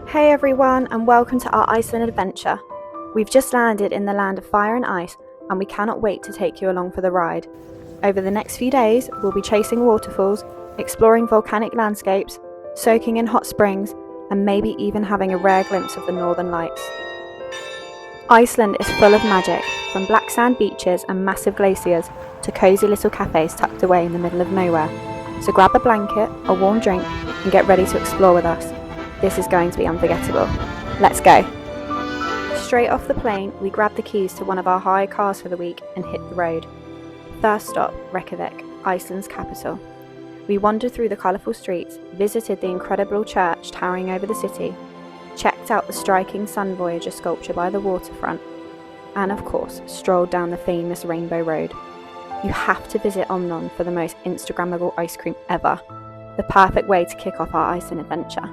Hey everyone, and welcome to our Iceland adventure. We've just landed in the land of fire and ice, and we cannot wait to take you along for the ride. Over the next few days, we'll be chasing waterfalls, exploring volcanic landscapes, soaking in hot springs, and maybe even having a rare glimpse of the northern lights. Iceland is full of magic, from black sand beaches and massive glaciers to cosy little cafes tucked away in the middle of nowhere. So grab a blanket, a warm drink, and get ready to explore with us. This is going to be unforgettable. Let's go. Straight off the plane, we grabbed the keys to one of our hire cars for the week and hit the road. First stop, Reykjavik, Iceland's capital. We wandered through the colourful streets, visited the incredible church towering over the city, checked out the striking Sun Voyager sculpture by the waterfront, and of course, strolled down the famous Rainbow Road. You have to visit Omnon for the most Instagrammable ice cream ever. The perfect way to kick off our Iceland adventure.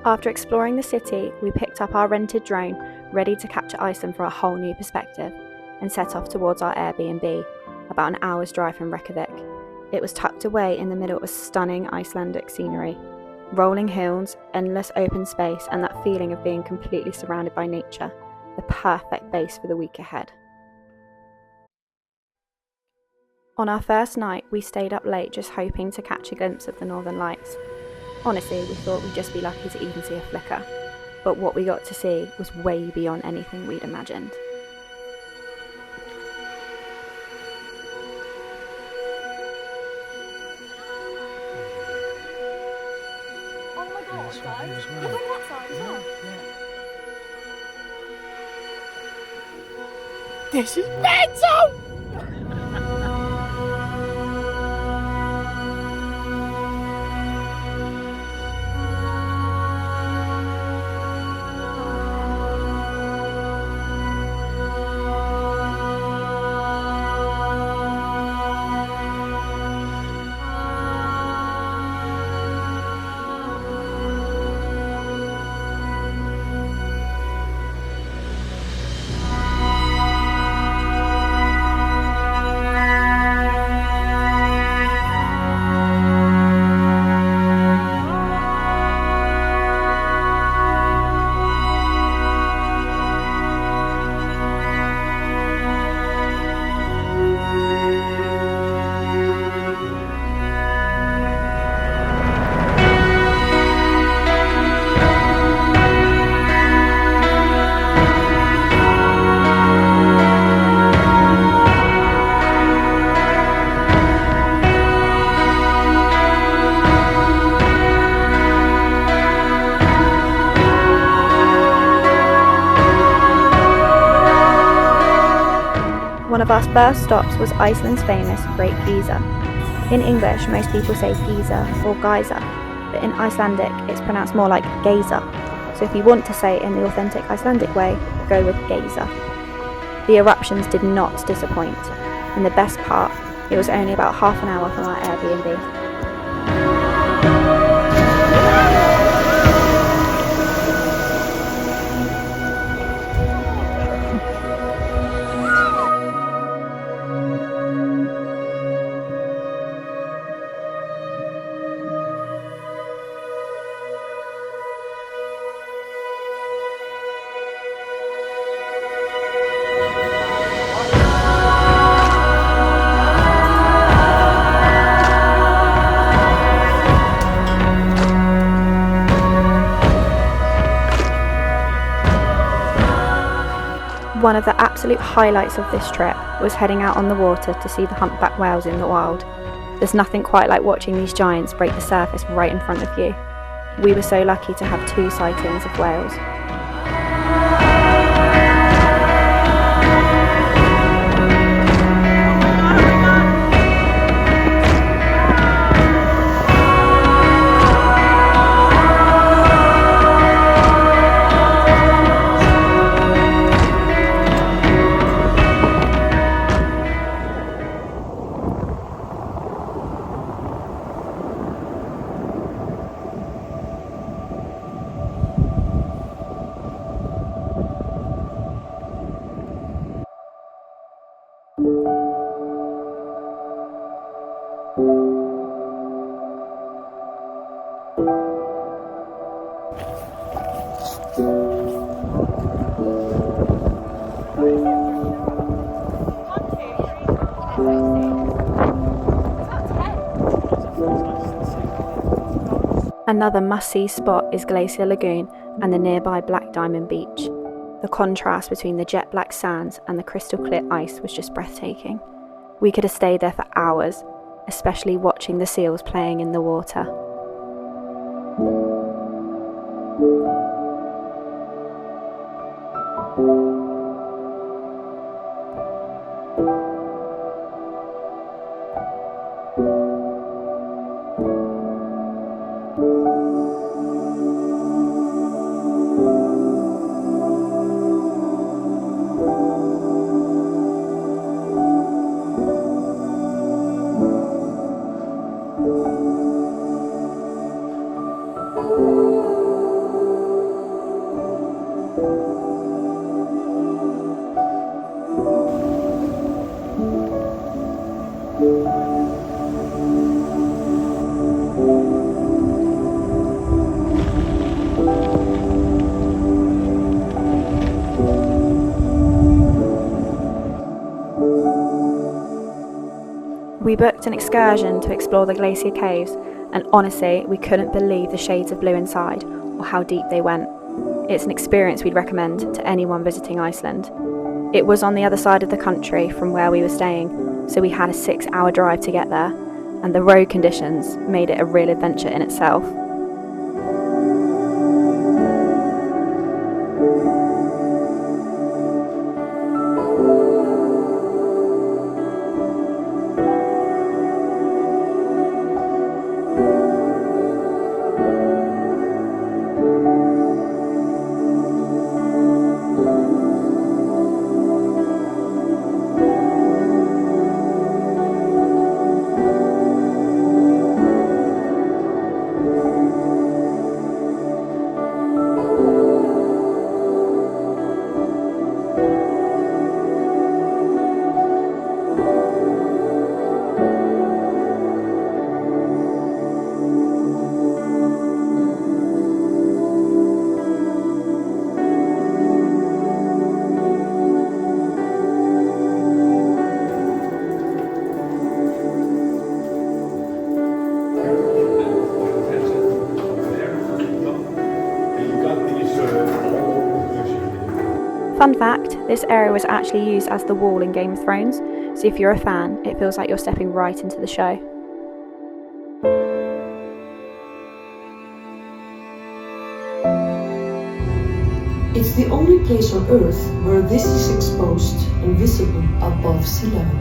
After exploring the city, we picked up our rented drone, ready to capture Iceland for a whole new perspective, and set off towards our Airbnb, about an hour's drive from Reykjavik. It was tucked away in the middle of stunning Icelandic scenery. Rolling hills, endless open space, and that feeling of being completely surrounded by nature. The perfect base for the week ahead. On our first night, we stayed up late just hoping to catch a glimpse of the northern lights. Honestly, we thought we'd just be lucky to even see a flicker, but what we got to see was way beyond anything we'd imagined. Oh my god, guys! Look on that side as well. This is mental! One of our first stops was Iceland's famous Great Geyser. In English, most people say Geyser or Geyser, but in Icelandic, it's pronounced more like Geyser. So if you want to say it in the authentic Icelandic way, go with Geyser. The eruptions did not disappoint, and the best part, it was only about half an hour from our Airbnb. One of the absolute highlights of this trip was heading out on the water to see the humpback whales in the wild. There's nothing quite like watching these giants break the surface right in front of you. We were so lucky to have 2 sightings of whales. Another must-see spot is Glacier Lagoon and the nearby Black Diamond Beach. The contrast between the jet black sands and the crystal clear ice was just breathtaking. We could have stayed there for hours, especially watching the seals playing in the water. We booked an excursion to explore the glacier caves, and honestly, we couldn't believe the shades of blue inside or how deep they went. It's an experience we'd recommend to anyone visiting Iceland. It was on the other side of the country from where we were staying, so we had a 6-hour drive to get there, and the road conditions made it a real adventure in itself. Fun fact, this area was actually used as the wall in Game of Thrones, so if you're a fan, it feels like you're stepping right into the show. It's the only place on Earth where this is exposed and visible above sea level.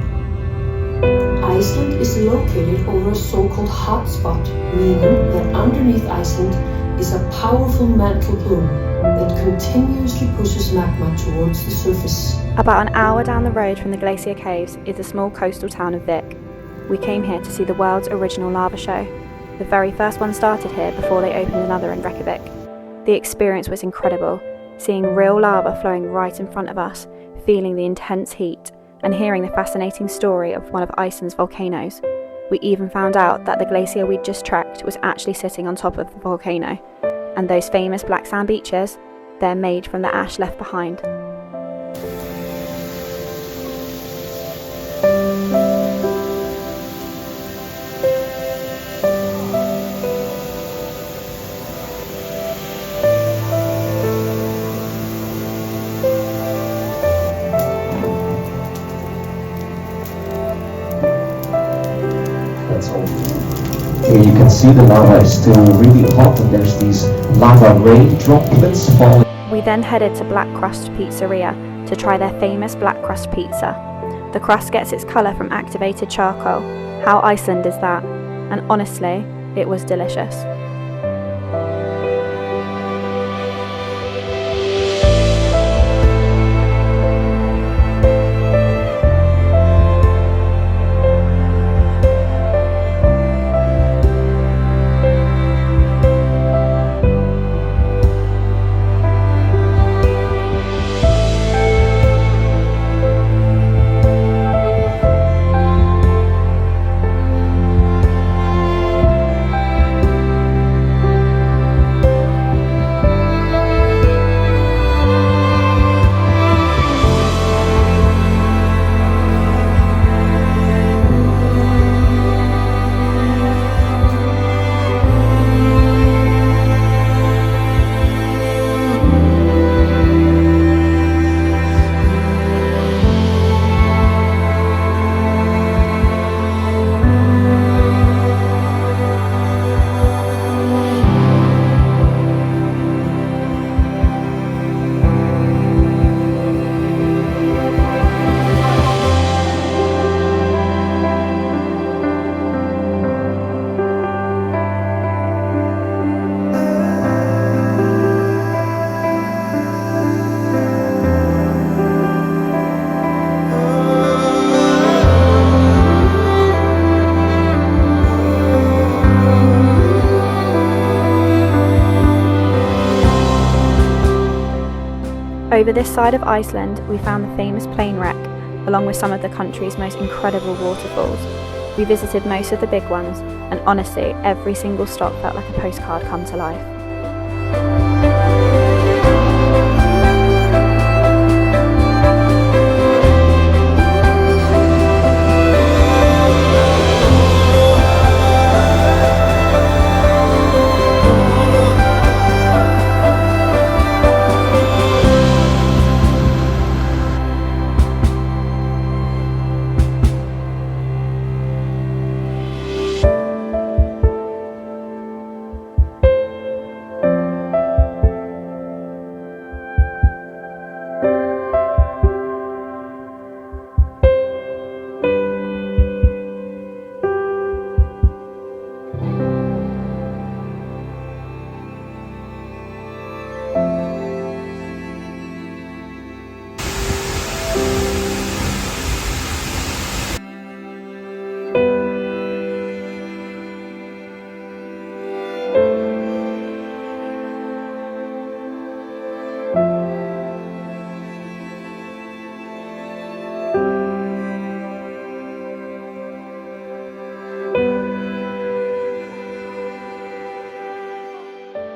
Iceland is located over a so-called hotspot, meaning that underneath Iceland is a powerful mantle plume that continuously pushes magma towards the surface. About an hour down the road from the glacier caves is the small coastal town of Vik. We came here to see the world's original lava show. The very first one started here before they opened another in Reykjavik. The experience was incredible, seeing real lava flowing right in front of us, feeling the intense heat, and hearing the fascinating story of one of Iceland's volcanoes. We even found out that the glacier we'd just trekked was actually sitting on top of the volcano. And those famous black sand beaches, they're made from the ash left behind. That's all. Here you can see the lava is still really hot and there's these lava rain droplets falling. We then headed to Black Crust Pizzeria to try their famous black crust pizza. The crust gets its colour from activated charcoal. How Iceland is that? And honestly, it was delicious. Over this side of Iceland, we found the famous plane wreck, along with some of the country's most incredible waterfalls. We visited most of the big ones, and honestly, every single stop felt like a postcard come to life.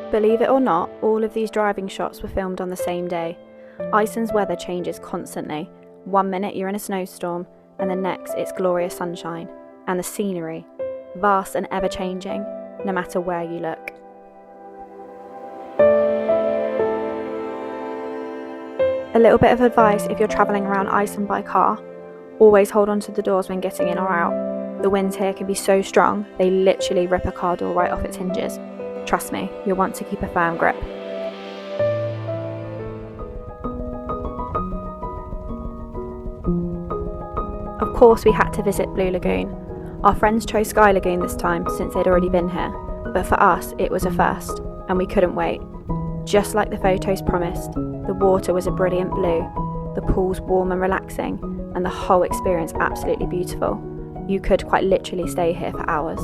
Believe it or not, all of these driving shots were filmed on the same day. Iceland's weather changes constantly. One minute you're in a snowstorm, and the next it's glorious sunshine. And the scenery, vast and ever-changing, no matter where you look. A little bit of advice if you're travelling around Iceland by car: always hold on to the doors when getting in or out. The winds here can be so strong, they literally rip a car door right off its hinges. Trust me, you'll want to keep a firm grip. Of course, we had to visit Blue Lagoon. Our friends chose Sky Lagoon this time since they'd already been here, but for us it was a first, and we couldn't wait. Just like the photos promised, the water was a brilliant blue, the pools warm and relaxing, and the whole experience absolutely beautiful. You could quite literally stay here for hours.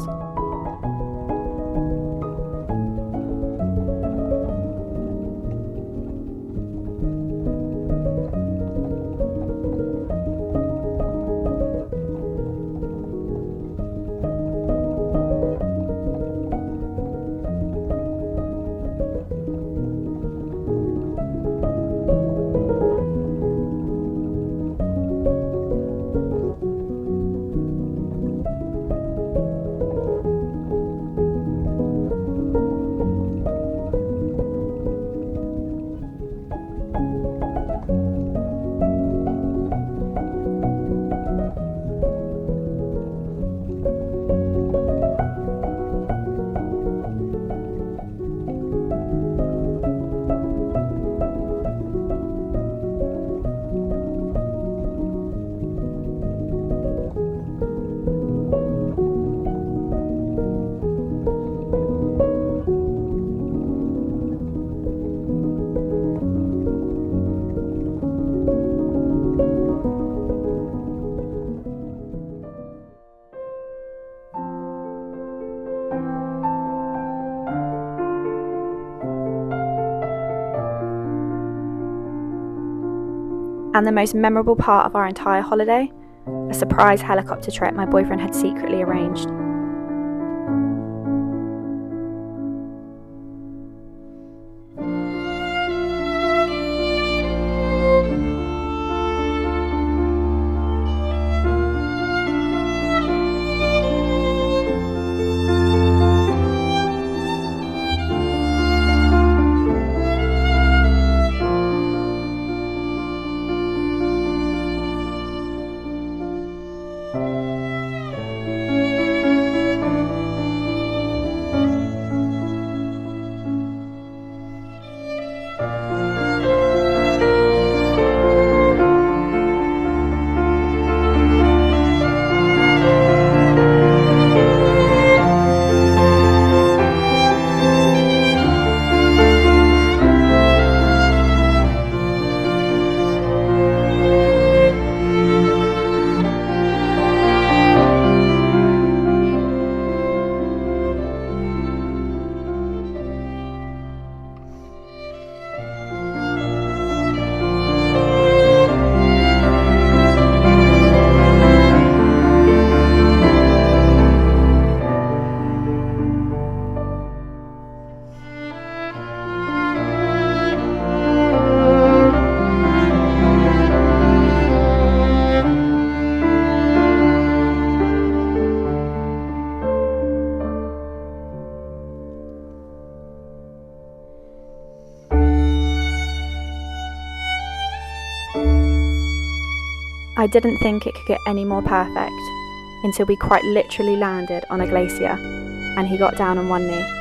And the most memorable part of our entire holiday? A surprise helicopter trip my boyfriend had secretly arranged. I didn't think it could get any more perfect until we quite literally landed on a glacier and he got down on one knee.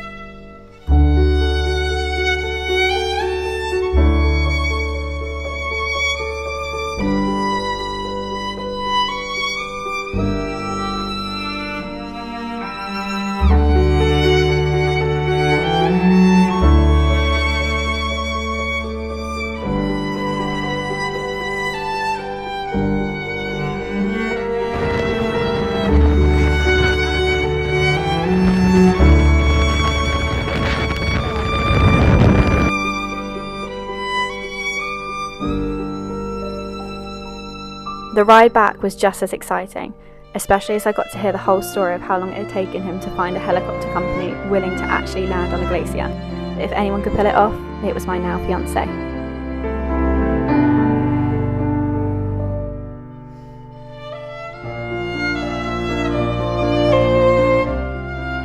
The ride back was just as exciting, especially as I got to hear the whole story of how long it had taken him to find a helicopter company willing to actually land on a glacier. But if anyone could pull it off, it was my now fiancé.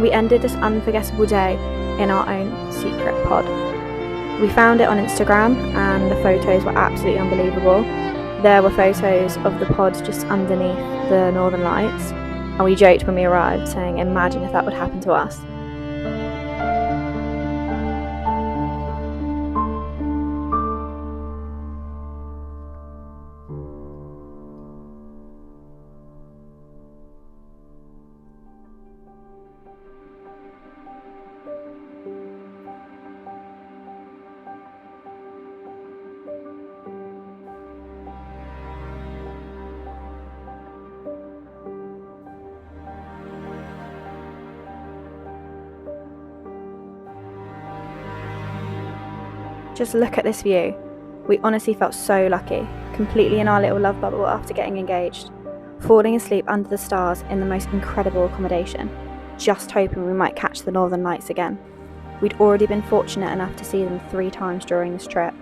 We ended this unforgettable day in our own secret pod. We found it on Instagram and the photos were absolutely unbelievable. There were photos of the pod just underneath the Northern Lights, and we joked when we arrived, saying, imagine if that would happen to us. Just look at this view. We honestly felt so lucky, completely in our little love bubble after getting engaged, falling asleep under the stars in the most incredible accommodation, just hoping we might catch the Northern Lights again. We'd already been fortunate enough to see them 3 times during this trip,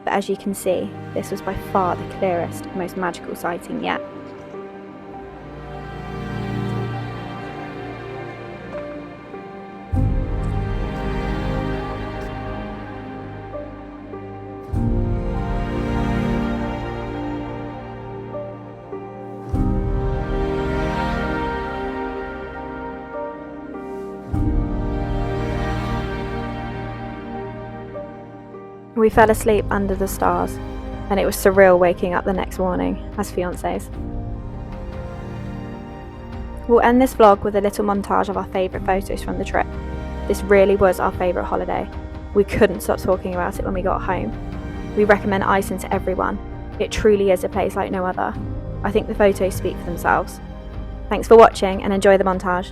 but as you can see, this was by far the clearest, most magical sighting yet. We fell asleep under the stars, and it was surreal waking up the next morning as fiancés. We'll end this vlog with a little montage of our favourite photos from the trip. This really was our favourite holiday. We couldn't stop talking about it when we got home. We recommend Iceland to everyone. It truly is a place like no other. I think the photos speak for themselves. Thanks for watching and enjoy the montage.